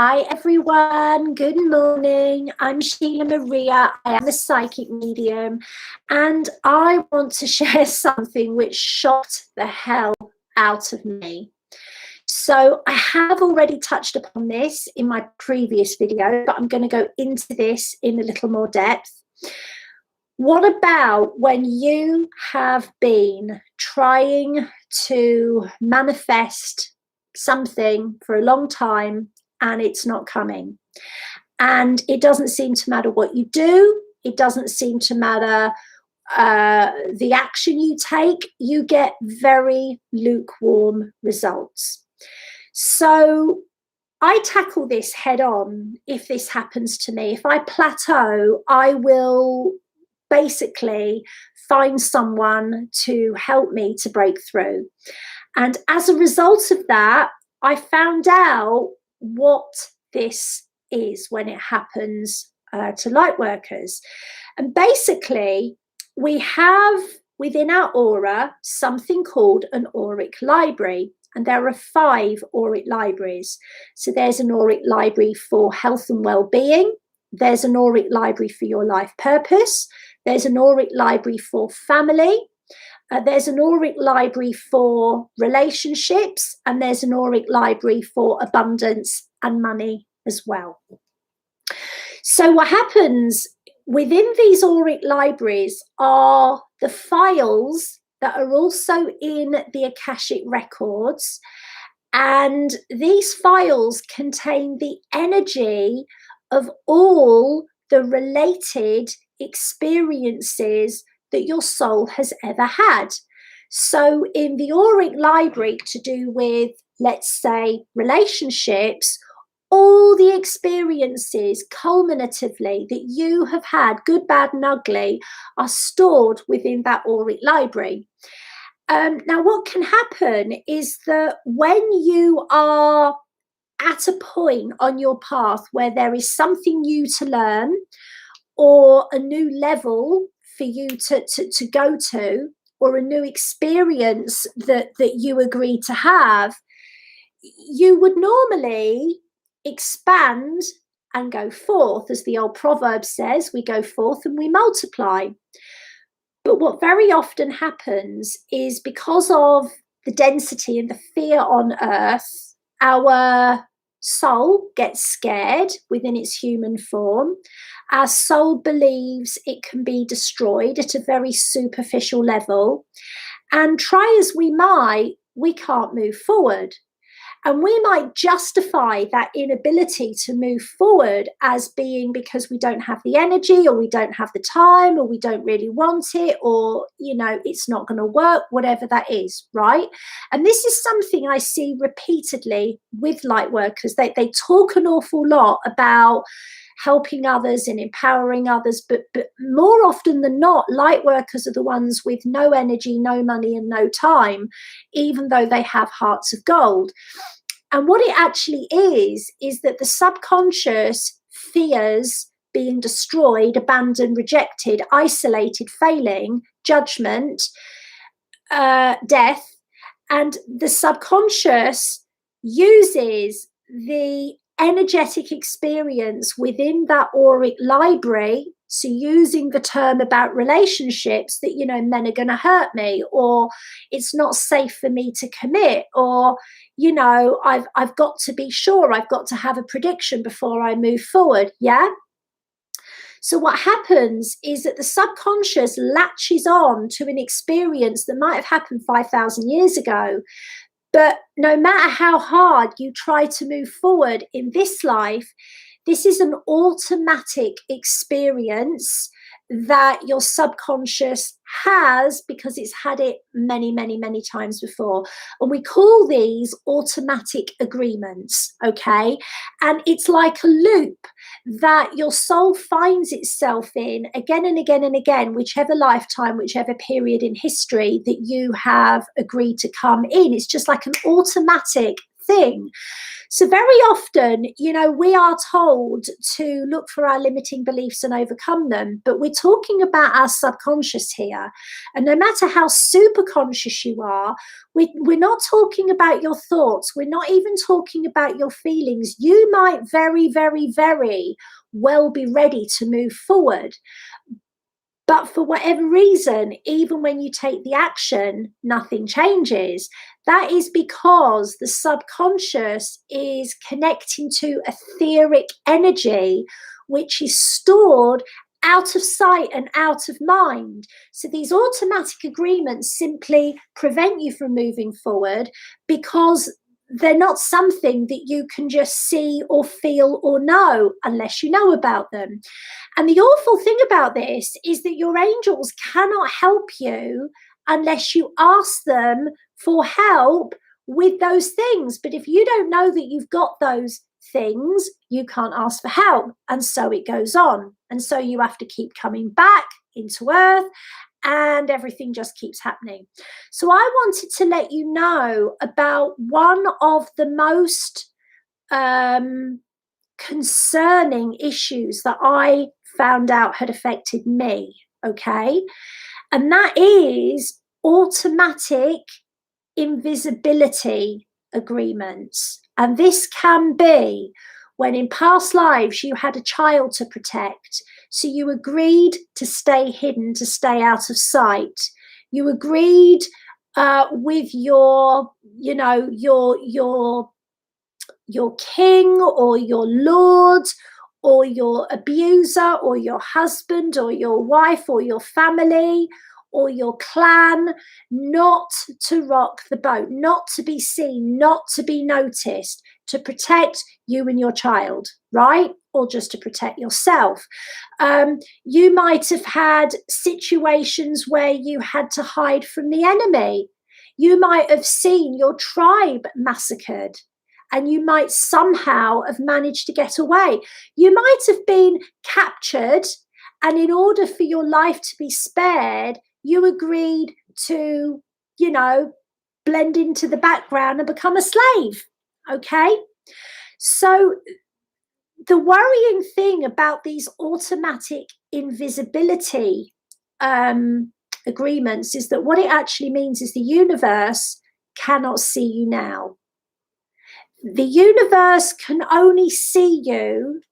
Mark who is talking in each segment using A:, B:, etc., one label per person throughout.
A: Hi everyone, good morning. I'm Sheila Maria. I am a psychic medium and I want to share something which shocked the hell out of me. So I have already touched upon this in my previous video, but I'm going to go into this in a little more depth. What about when you have been trying to manifest something for a long time and it's not coming? And it doesn't seem to matter what you do. It doesn't seem to matter the action you take. You get very lukewarm results. So I tackle this head on if this happens to me. If I plateau, I will basically find someone to help me to break through. And as a result of that, I found out what this is when it happens to light workers. And basically, we have within our aura something called an auric library. And there are 5 auric libraries. So there's an auric library for health and well-being. There's an auric library for your life purpose. There's an auric library for family. There's an auric library for relationships. And there's an auric library for abundance and money as well. So what happens within these auric libraries are the files that are also in the Akashic records. And these files contain the energy of all the related experiences that your soul has ever had. So in the auric library to do with, let's say, relationships, all the experiences culminatively that you have had, good, bad, and ugly, are stored within that auric library. Now, what can happen is that when you are at a point on your path where there is something new to learn or a new level for you to go to, or a new experience that you agree to have, you would normally expand and go forth. As the old proverb says, we go forth and we multiply. But what very often happens is, because of the density and the fear on earth, our soul gets scared within its human form. Our soul believes it can be destroyed at a very superficial level. And try as we might, we can't move forward. And we might justify that inability to move forward as being because we don't have the energy, or we don't have the time, or we don't really want it, or, you know, it's not going to work, whatever that is, right? And this is something I see repeatedly with light workers. They talk an awful lot about helping others and empowering others, but more often than not, light workers are the ones with no energy, no money, and no time, even though they have hearts of gold. And what it actually is that the subconscious fears being destroyed, abandoned, rejected, isolated, failing, judgment, death, and the subconscious uses the energetic experience within that auric library. So using the term about relationships that, you know, men are going to hurt me, or it's not safe for me to commit, or, you know, I've got to be sure, I've got to have a prediction before I move forward. Yeah. So what happens is that the subconscious latches on to an experience that might have happened 5,000 years ago. But no matter how hard you try to move forward in this life, this is an automatic experience that your subconscious has, because it's had it many, many, many times before. And we call these automatic agreements, okay? And it's like a loop that your soul finds itself in again and again and again, whichever lifetime, whichever period in history that you have agreed to come in. It's just like an automatic thing. So very often, you know, we are told to look for our limiting beliefs and overcome them, but we're talking about our subconscious here. And no matter how super conscious you are, we're not talking about your thoughts. We're not even talking about your feelings. You might very, very, very well be ready to move forward. But for whatever reason, even when you take the action, nothing changes. That is because the subconscious is connecting to etheric energy, which is stored out of sight and out of mind. So these automatic agreements simply prevent you from moving forward because they're not something that you can just see or feel or know unless you know about them. And the awful thing about this is that your angels cannot help you unless you ask them for help with those things. But if you don't know that you've got those things, you can't ask for help. And so it goes on. And so you have to keep coming back into earth, and everything just keeps happening. So I wanted to let you know about one of the most concerning issues that I found out had affected me, okay? And that is automatic invisibility agreements. And this can be when in past lives you had a child to protect, so you agreed to stay hidden, to stay out of sight. You agreed with your, you know, your king or your lord or your abuser or your husband or your wife or your family or your clan not to rock the boat, not to be seen, not to be noticed, to protect you and your child, right? Or just to protect yourself. You might have had situations where you had to hide from the enemy. You might have seen your tribe massacred, and you might somehow have managed to get away. You might have been captured, and in order for your life to be spared, you agreed to, you know, blend into the background and become a slave, okay? So the worrying thing about these automatic invisibility agreements is that what it actually means is the universe cannot see you now. The universe can only see you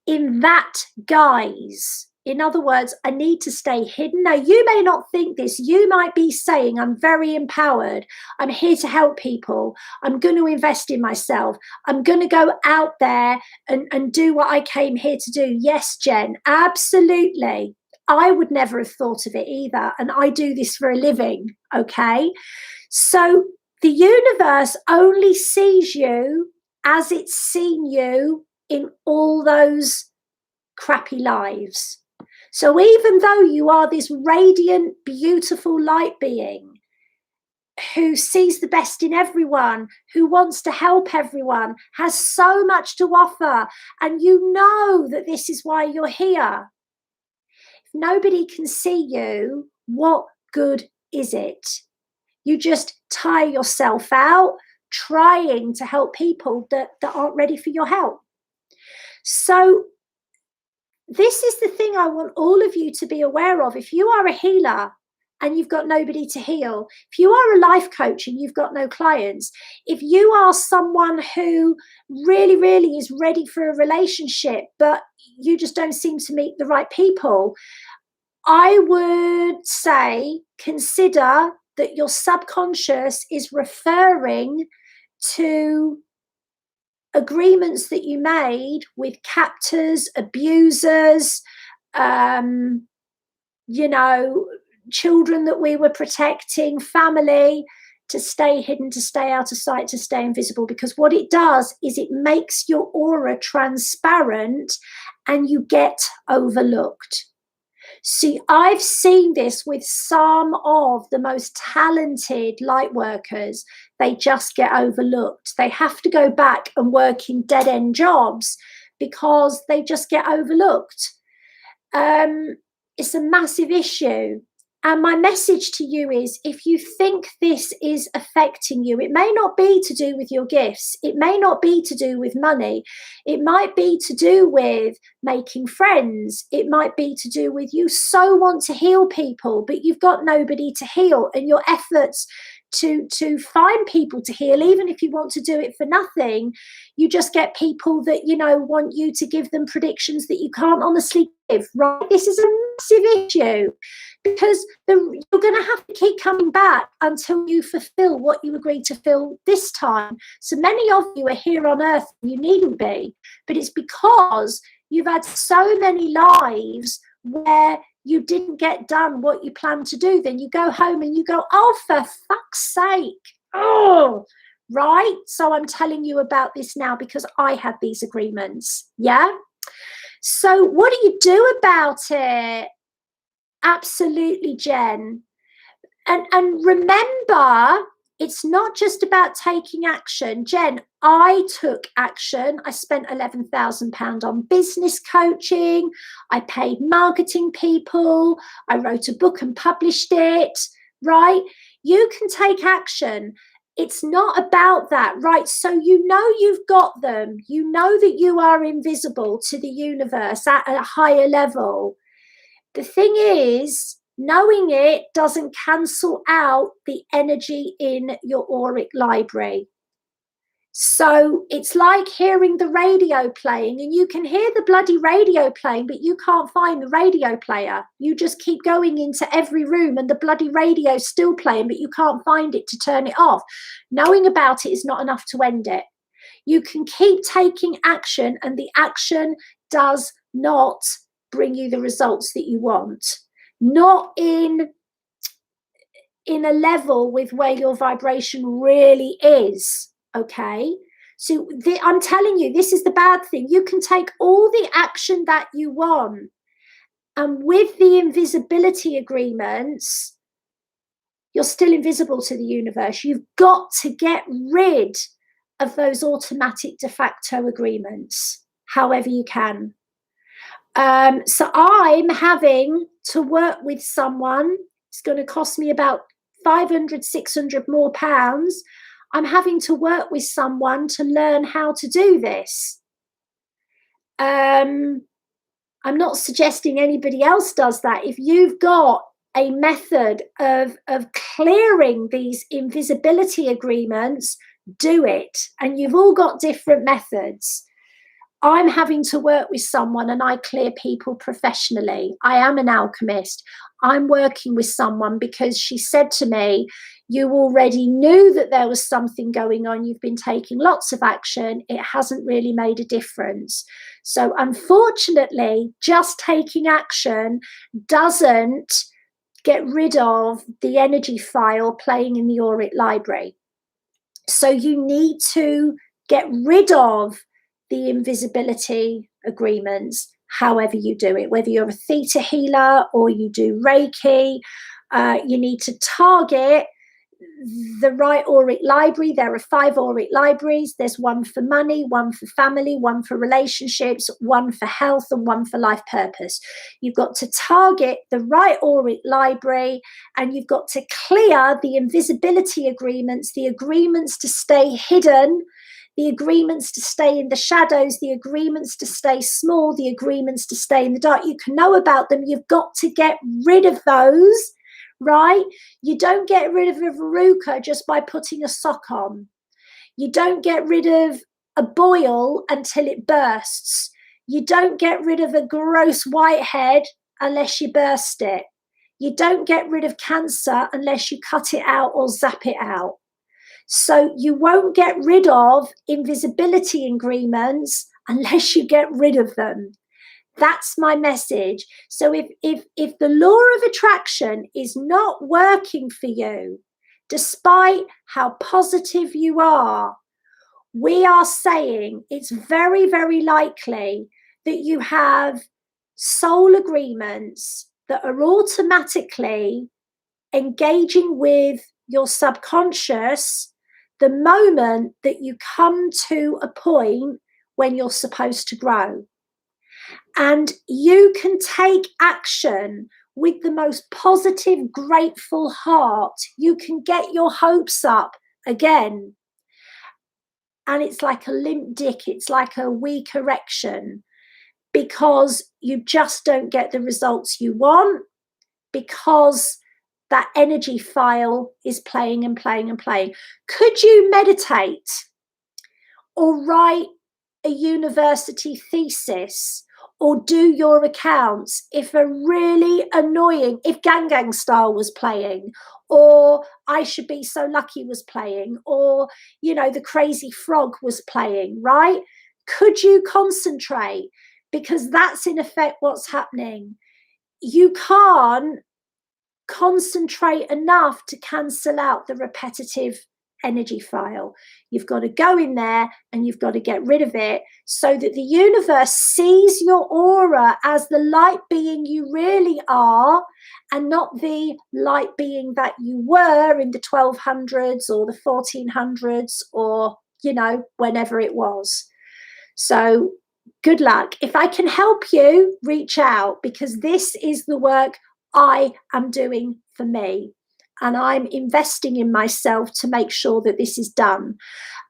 A: in that guise. In other words, I need to stay hidden. Now, you may not think this. You might be saying, I'm very empowered. I'm here to help people. I'm going to invest in myself. I'm going to go out there and do what I came here to do. Yes, Jen, absolutely. I would never have thought of it either. And I do this for a living, okay? So the universe only sees you as it's seen you in all those crappy lives. So even though you are this radiant, beautiful light being who sees the best in everyone, who wants to help everyone, has so much to offer, and you know that this is why you're here, if nobody can see you, what good is it? You just tire yourself out trying to help people that aren't ready for your help. So this is the thing I want all of you to be aware of. If you are a healer and you've got nobody to heal, if you are a life coach and you've got no clients, if you are someone who really, really is ready for a relationship, but you just don't seem to meet the right people, I would say consider that your subconscious is referring to agreements that you made with captors, abusers, you know, children that we were protecting, family, to stay hidden, to stay out of sight, to stay invisible. Because what it does is it makes your aura transparent and you get overlooked. See, I've seen this with some of the most talented light workers. They just get overlooked. They have to go back and work in dead-end jobs because they just get overlooked. It's a massive issue. And my message to you is, if you think this is affecting you, it may not be to do with your gifts. It may not be to do with money. It might be to do with making friends. It might be to do with you so want to heal people, but you've got nobody to heal, and your efforts to find people to heal, even if you want to do it for nothing, you just get people that, you know, want you to give them predictions that you can't honestly give, right? This is a massive issue, because you're going to have to keep coming back until you fulfill what you agreed to fill this time. So many of you are here on earth, you needn't be, but it's because you've had so many lives where you didn't get done what you planned to do. Then you go home and you go, oh, for fuck's sake. Oh, right. So I'm telling you about this now because I had these agreements. Yeah. So what do you do about it? Absolutely, Jen. And remember, it's not just about taking action. Jen, I took action. I spent £11,000 on business coaching. I paid marketing people. I wrote a book and published it, right? You can take action. It's not about that, right? So you know you've got them. You know that you are invisible to the universe at a higher level. The thing is, knowing it doesn't cancel out the energy in your auric library. So it's like hearing the radio playing, and you can hear the bloody radio playing, but you can't find the radio player. You just keep going into every room and the bloody radio's still playing, but you can't find it to turn it off. Knowing about it is not enough to end it. You can keep taking action, and the action does not bring you the results that you want. Not in a level with where your vibration really is, okay? So I'm telling you, this is the bad thing. You can take all the action that you want, and with the invisibility agreements, you're still invisible to the universe. You've got to get rid of those automatic de facto agreements, however you can. So I'm having to work with someone. It's going to cost me about 500, 600 more pounds. I'm having to work with someone to learn how to do this. I'm not suggesting anybody else does that. If you've got a method of clearing these invisibility agreements, do it. And you've all got different methods. I'm having to work with someone, and I clear people professionally. I am an alchemist. I'm working with someone because she said to me, you already knew that there was something going on. You've been taking lots of action. It hasn't really made a difference. So unfortunately, just taking action doesn't get rid of the energy file playing in the auric library. So you need to get rid of the invisibility agreements, however you do it, whether you're a theta healer or you do Reiki. You need to target the right auric library. There are 5 auric libraries. There's one for money, one for family, one for relationships, one for health, and one for life purpose. You've got to target the right auric library, and you've got to clear the invisibility agreements, the agreements to stay hidden, the agreements to stay in the shadows, the agreements to stay small, the agreements to stay in the dark. You can know about them. You've got to get rid of those, right? You don't get rid of a verruca just by putting a sock on. You don't get rid of a boil until it bursts. You don't get rid of a gross whitehead unless you burst it. You don't get rid of cancer unless you cut it out or zap it out. So you won't get rid of invisibility agreements unless you get rid of them. That's my message. So if the law of attraction is not working for you, despite how positive you are, we are saying it's very, very likely that you have soul agreements that are automatically engaging with your subconscious the moment that you come to a point when you're supposed to grow. And you can take action with the most positive, grateful heart, you can get your hopes up again. And it's like a limp dick, it's like a weak erection, because you just don't get the results you want, because that energy file is playing and playing and playing. Could you meditate or write a university thesis or do your accounts if a really annoying, if Gang Style was playing, or I Should Be So Lucky was playing, or, you know, The Crazy Frog was playing, right? Could you concentrate? Because that's in effect what's happening. You can't concentrate enough to cancel out the repetitive energy file. You've got to go in there and you've got to get rid of it so that the universe sees your aura as the light being you really are, and not the light being that you were in the 1200s or the 1400s, or, you know, whenever it was. So good luck. If I can help you, reach out, because this is the work I am doing for me, and I'm investing in myself to make sure that this is done.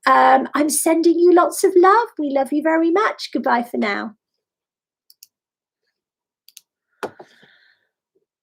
A: I'm sending you lots of love. We love you very much. Goodbye for now.